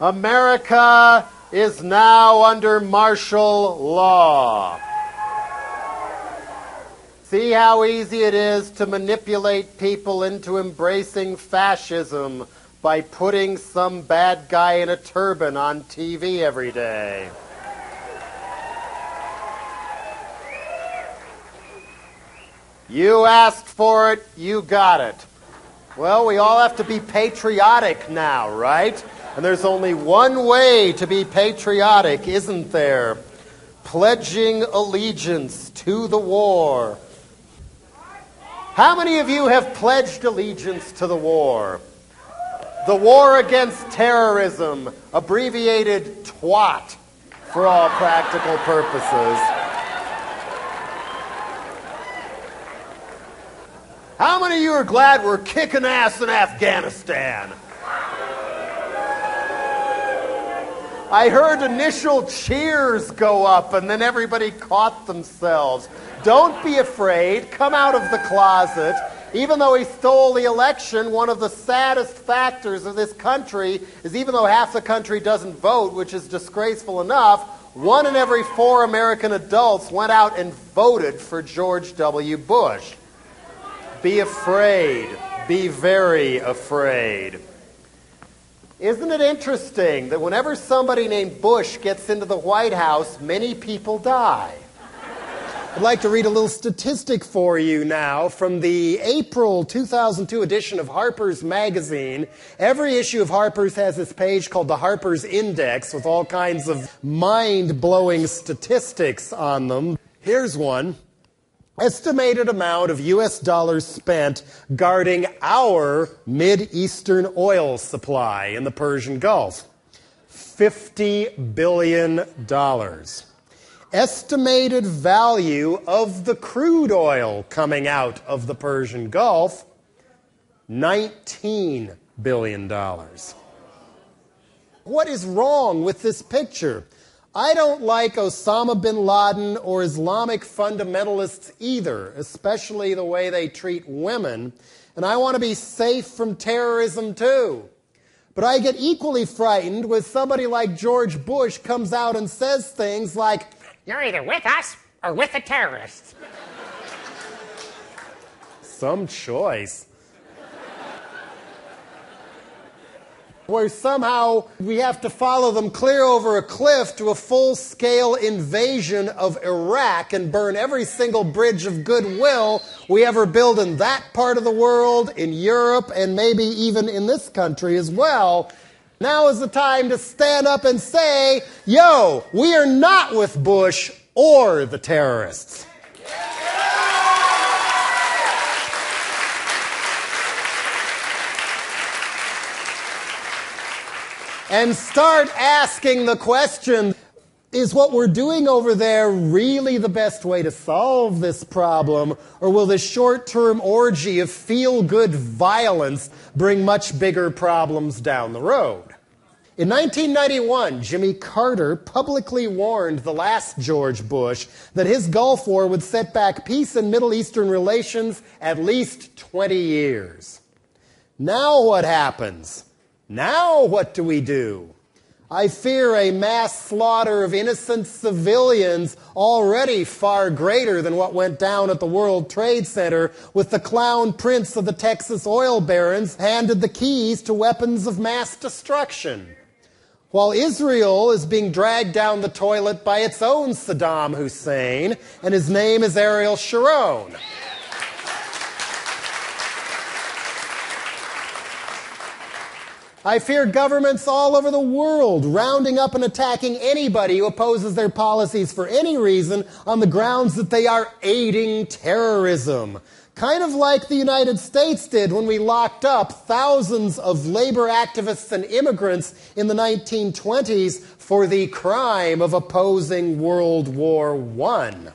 America is now under martial law. See how easy it is to manipulate people into embracing fascism by putting some bad guy in a turban on TV every day. You asked for it, you got it. Well, we all have to be patriotic now, right? And there's only one way to be patriotic, isn't there? Pledging allegiance to the war. How many of you have pledged allegiance to the war? The war against terrorism, abbreviated TWAT for all practical purposes. How many of you are glad we're kicking ass in Afghanistan? I heard initial cheers go up and then everybody caught themselves. Don't be afraid. Come out of the closet. Even though he stole the election, one of the saddest factors of this country is even though half the country doesn't vote, which is disgraceful enough, 1 in every 4 American adults went out and voted for George W. Bush. Be afraid. Be very afraid. Isn't it interesting that whenever somebody named Bush gets into the White House, many people die? I'd like to read a little statistic for you now from the April 2002 edition of Harper's Magazine. Every issue of Harper's has this page called the Harper's Index with all kinds of mind-blowing statistics on them. Here's one. Estimated amount of U.S. dollars spent guarding our Mid-Eastern oil supply in the Persian Gulf. $50 billion. Estimated value of the crude oil coming out of the Persian Gulf, $19 billion. What is wrong with this picture? I don't like Osama bin Laden or Islamic fundamentalists either, especially the way they treat women, and I want to be safe from terrorism too. But I get equally frightened when somebody like George Bush comes out and says things like, "You're either with us or with the terrorists." Some choice. Where somehow we have to follow them clear over a cliff to a full-scale invasion of Iraq and burn every single bridge of goodwill we ever build in that part of the world, in Europe, and maybe even in this country as well. Now is the time to stand up and say, yo, we are not with Bush or the terrorists. And start asking the question, is what we're doing over there really the best way to solve this problem? Or will this short-term orgy of feel-good violence bring much bigger problems down the road? In 1991, Jimmy Carter publicly warned the last George Bush that his Gulf War would set back peace in Middle Eastern relations at least 20 years. Now what happens? Now what do we do? I fear a mass slaughter of innocent civilians already far greater than what went down at the World Trade Center with the clown prince of the Texas oil barons handed the keys to weapons of mass destruction. While Israel is being dragged down the toilet by its own Saddam Hussein, and his name is Ariel Sharon. I fear governments all over the world rounding up and attacking anybody who opposes their policies for any reason on the grounds that they are aiding terrorism. Kind of like the United States did when we locked up thousands of labor activists and immigrants in the 1920s for the crime of opposing World War I.